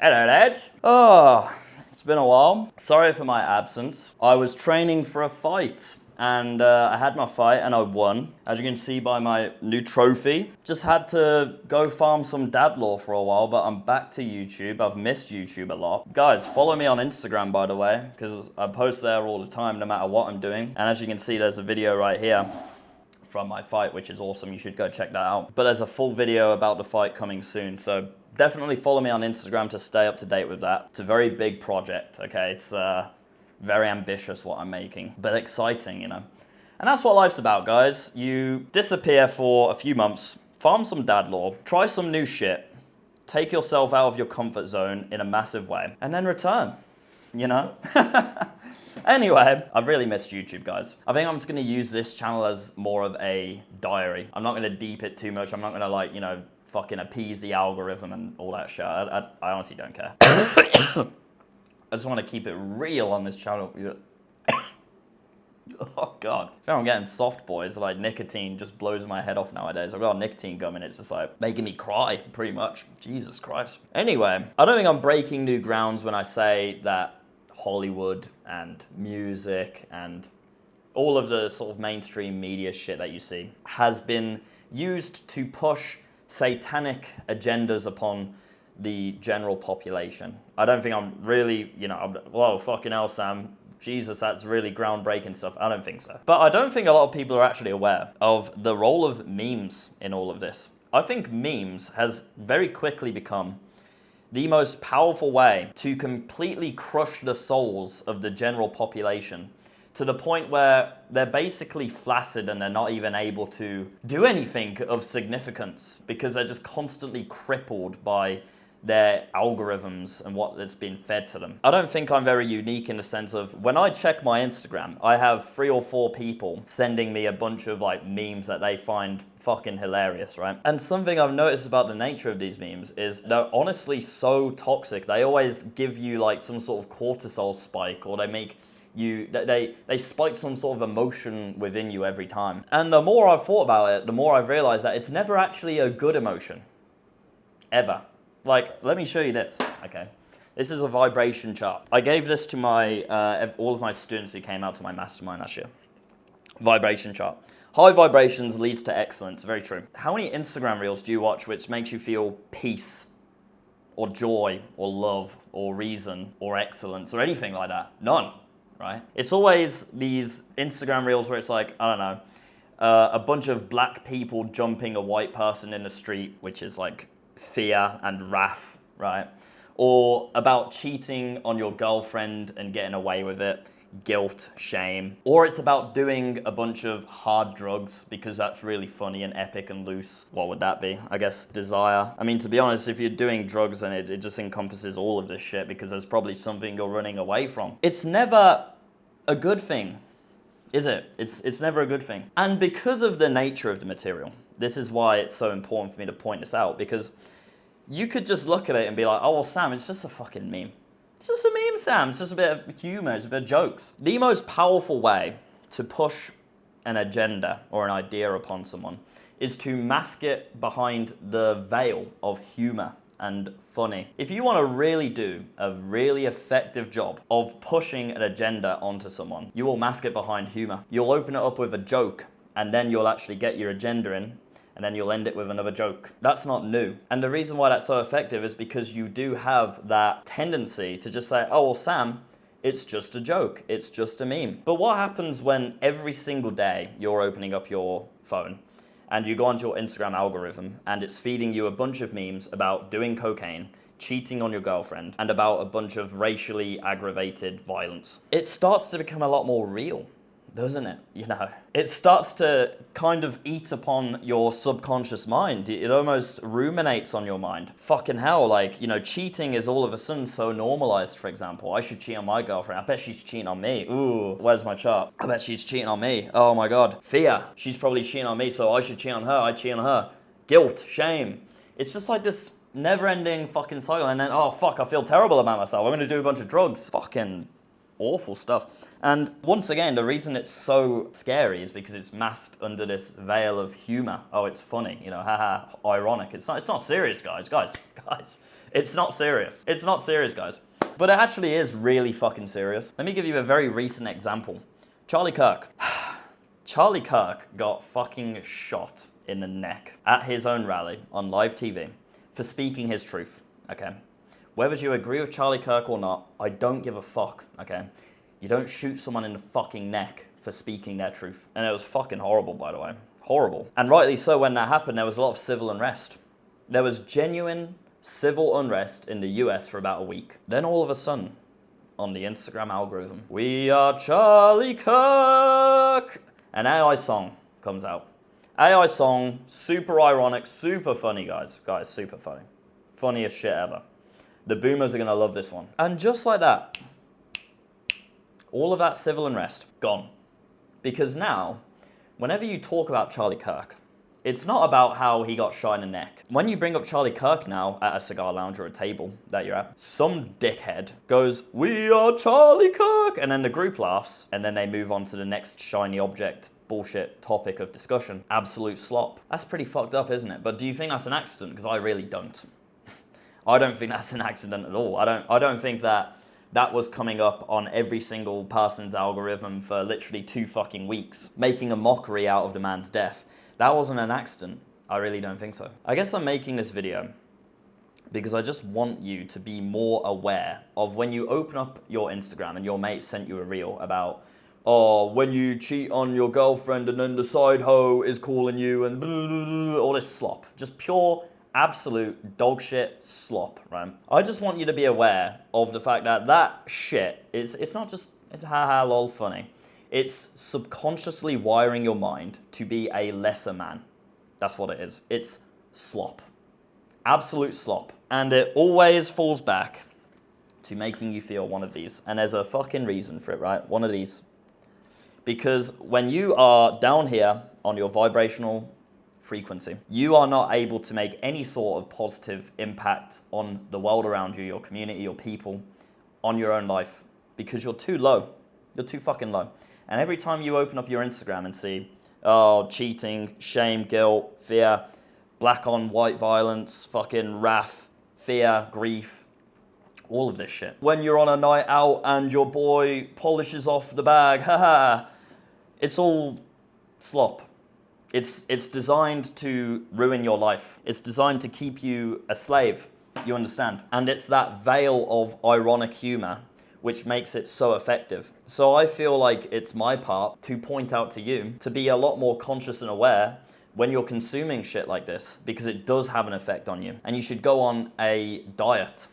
Hello, lads. Oh, it's been a while. Sorry for my absence. I was training for a fight, and I had my fight, and I won. As you can see by my new trophy. Just had to go farm some dad lore for a while, but I'm back to YouTube. I've missed YouTube a lot. Guys, follow me on Instagram, by the way, because I post there all the time, no matter what I'm doing. And as you can see, there's a video right here from my fight, which is awesome. You should go check that out. But there's a full video about the fight coming soon, so definitely follow me on Instagram to stay up to date with that. It's a very big project, okay? It's very ambitious what I'm making, but exciting, you know? And that's what life's about, guys. You disappear for a few months, farm some dad lore, try some new shit, take yourself out of your comfort zone in a massive way, and then return, you know? Anyway, I've really missed YouTube, guys. I think I'm just gonna use this channel as more of a diary. I'm not gonna deep it too much. I'm not gonna, like, you know, fucking appease the algorithm and all that shit. I honestly don't care. I just want to keep it real on this channel. Oh god. I feel I'm getting soft, boys. Like, nicotine just blows my head off nowadays. I've got nicotine gum and it's just like making me cry, pretty much. Jesus Christ. Anyway, I don't think I'm breaking new grounds when I say that Hollywood and music and all of the sort of mainstream media shit that you see has been used to push satanic agendas upon the general population. I don't think I'm really, you know, whoa, fucking hell, Sam. Jesus, that's really groundbreaking stuff. I don't think so. But I don't think a lot of people are actually aware of the role of memes in all of this. I think memes has very quickly become the most powerful way to completely crush the souls of the general population, to the point where they're basically flaccid and they're not even able to do anything of significance because they're just constantly crippled by their algorithms and what that's been fed to them. I don't think I'm very unique in the sense of when I check my Instagram, I have 3 or 4 people sending me a bunch of like memes that they find fucking hilarious, right? And something I've noticed about the nature of these memes is they're honestly so toxic. They always give you like some sort of cortisol spike, or they make you, they spike some sort of emotion within you every time. And the more I've thought about it, the more I've realized that it's never actually a good emotion. Ever. Like, let me show you this, okay? This is a vibration chart. I gave this to my all of my students who came out to my mastermind last year. Vibration chart. High vibrations leads to excellence, very true. How many Instagram reels do you watch which makes you feel peace, or joy, or love, or reason, or excellence, or anything like that? None. Right? It's always these Instagram reels where it's like, I don't know, a bunch of black people jumping a white person in the street, which is like fear and wrath, right? Or about cheating on your girlfriend and getting away with it, guilt, shame. Or it's about doing a bunch of hard drugs because that's really funny and epic and loose. What would that be? I guess desire. I mean, to be honest, if you're doing drugs, then it just encompasses all of this shit because there's probably something you're running away from. It's never a good thing, is it? It's never a good thing. And because of the nature of the material, this is why it's so important for me to point this out, because you could just look at it and be like, oh, well, Sam, it's just a fucking meme. It's just a meme, Sam. It's just a bit of humor. It's a bit of jokes. The most powerful way to push an agenda or an idea upon someone is to mask it behind the veil of humor and funny. If you want to really do a really effective job of pushing an agenda onto someone, you will mask it behind humor. You'll open it up with a joke, and then you'll actually get your agenda in, and then you'll end it with another joke. That's not new. And the reason why that's so effective is because you do have that tendency to just say, oh, well, Sam, it's just a joke. It's just a meme. But what happens when every single day you're opening up your phone and you go onto your Instagram algorithm and it's feeding you a bunch of memes about doing cocaine, cheating on your girlfriend, and about a bunch of racially aggravated violence? It starts to become a lot more real, doesn't it? You know, it starts to kind of eat upon your subconscious mind. It almost ruminates on your mind. Fucking hell, like, you know, cheating is all of a sudden so normalized, for example. I should cheat on my girlfriend. I bet she's cheating on me. Ooh, where's my chart? I bet she's cheating on me. Oh my God. Fear. She's probably cheating on me, so I should cheat on her. I cheat on her. Guilt, shame. It's just like this never-ending fucking cycle. And then, oh fuck, I feel terrible about myself. I'm gonna do a bunch of drugs. Fucking awful stuff. And once again, the reason it's so scary is because it's masked under this veil of humor. Oh, it's funny, you know, haha, ironic. It's not serious, guys. It's not serious. It's not serious, guys. But it actually is really fucking serious. Let me give you a very recent example. Charlie Kirk. Charlie Kirk got fucking shot in the neck at his own rally on live TV for speaking his truth, okay? Whether you agree with Charlie Kirk or not, I don't give a fuck, okay? You don't shoot someone in the fucking neck for speaking their truth. And it was fucking horrible, by the way. Horrible. And rightly so, when that happened, there was a lot of civil unrest. There was genuine civil unrest in the US for about a week. Then all of a sudden, on the Instagram algorithm, we are Charlie Kirk! An AI song comes out. AI song, super ironic, super funny, guys. Guys, super funny. Funniest shit ever. The boomers are gonna love this one. And just like that, all of that civil unrest, gone. Because now, whenever you talk about Charlie Kirk, it's not about how he got shot in the neck. When you bring up Charlie Kirk now at a cigar lounge or a table that you're at, some dickhead goes, "We are Charlie Kirk," and then the group laughs, and then they move on to the next shiny object bullshit topic of discussion. Absolute slop. That's pretty fucked up, isn't it? But do you think that's an accident? Because I really don't. I don't think that's an accident at all. I don't think that was coming up on every single person's algorithm for literally 2 fucking weeks, making a mockery out of the man's death. That wasn't an accident. I really don't think so. I guess I'm making this video because I just want you to be more aware of when you open up your Instagram and your mate sent you a reel about, oh, when you cheat on your girlfriend and then the side hoe is calling you and blah, blah, blah, all this slop. Just pure, absolute dog shit slop, right? I just want you to be aware of the fact that that shit, it's not just haha lol funny. It's subconsciously wiring your mind to be a lesser man. That's what it is. It's slop. Absolute slop. And it always falls back to making you feel one of these. And there's a fucking reason for it, right? One of these. Because when you are down here on your vibrational frequency, you are not able to make any sort of positive impact on the world around you, your community, your people, on your own life. Because you're too low. You're too fucking low. And every time you open up your Instagram and see, oh, cheating, shame, guilt, fear, black on white violence, fucking wrath, fear, grief, all of this shit. When you're on a night out and your boy polishes off the bag, haha, it's all slop. It's designed to ruin your life. It's designed to keep you a slave, you understand? And it's that veil of ironic humor which makes it so effective. So I feel like it's my part to point out to you to be a lot more conscious and aware when you're consuming shit like this, because it does have an effect on you. And you should go on a diet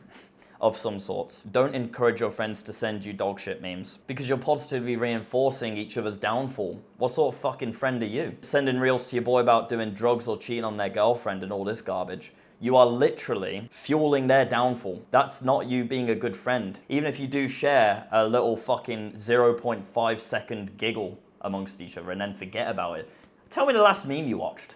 of some sorts. Don't encourage your friends to send you dog shit memes, because you're positively reinforcing each other's downfall. What sort of fucking friend are you? Sending reels to your boy about doing drugs or cheating on their girlfriend and all this garbage. You are literally fueling their downfall. That's not you being a good friend. Even if you do share a little fucking 0.5 second giggle amongst each other and then forget about it. Tell me the last meme you watched.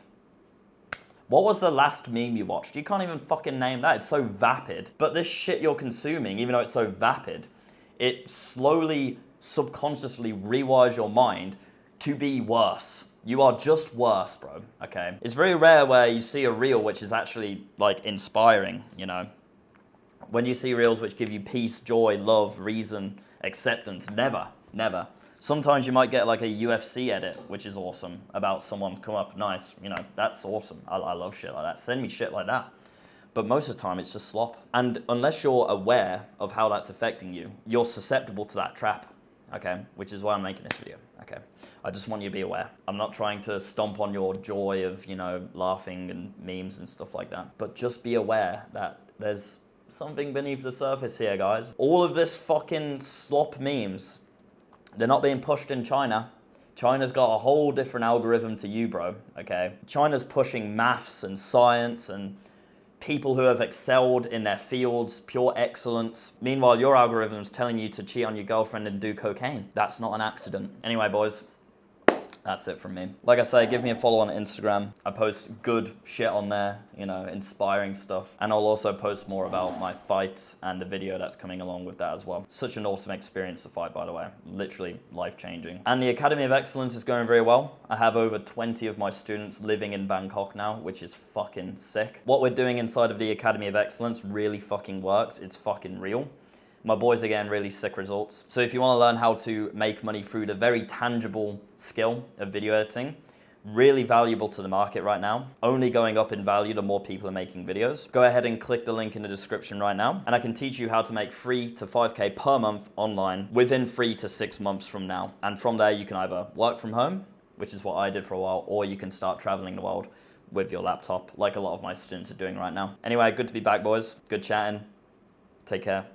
What was the last meme you watched? You can't even fucking name that. It's so vapid. But this shit you're consuming, even though it's so vapid, it slowly, subconsciously rewires your mind to be worse. You are just worse, bro, okay? It's very rare where you see a reel which is actually, like, inspiring, you know? When you see reels which give you peace, joy, love, reason, acceptance, never. Sometimes you might get, like, a UFC edit, which is awesome, about someone's come up nice, you know? That's awesome. I love shit like that. Send me shit like that. But most of the time, it's just slop. And unless you're aware of how that's affecting you, you're susceptible to that trap, okay? Which is why I'm making this video, okay? I just want you to be aware. I'm not trying to stomp on your joy of, you know, laughing and memes and stuff like that. But just be aware that there's something beneath the surface here, guys. All of this fucking slop memes, they're not being pushed in China. China's got a whole different algorithm to you, bro, okay? China's pushing maths and science and people who have excelled in their fields, pure excellence. Meanwhile, your algorithm's telling you to cheat on your girlfriend and do cocaine. That's not an accident. Anyway, boys, That's it from me. Like I say, give me a follow on Instagram. I post good shit on there, you know, inspiring stuff. And I'll also post more about my fight and the video that's coming along with that as well. Such an awesome experience to fight, by the way. Literally life-changing. And the Academy of Excellence is going very well. I have over 20 of my students living in Bangkok now, which is fucking sick. What we're doing inside of the Academy of Excellence really fucking works. It's fucking real. My boys are getting really sick results. So if you want to learn how to make money through the very tangible skill of video editing, really valuable to the market right now, only going up in value the more people are making videos, go ahead and click the link in the description right now, and I can teach you how to make 3 to 5K per month online within 3 to 6 months from now. And from there, you can either work from home, which is what I did for a while, or you can start traveling the world with your laptop, like a lot of my students are doing right now. Anyway, good to be back, boys. Good chatting. Take care.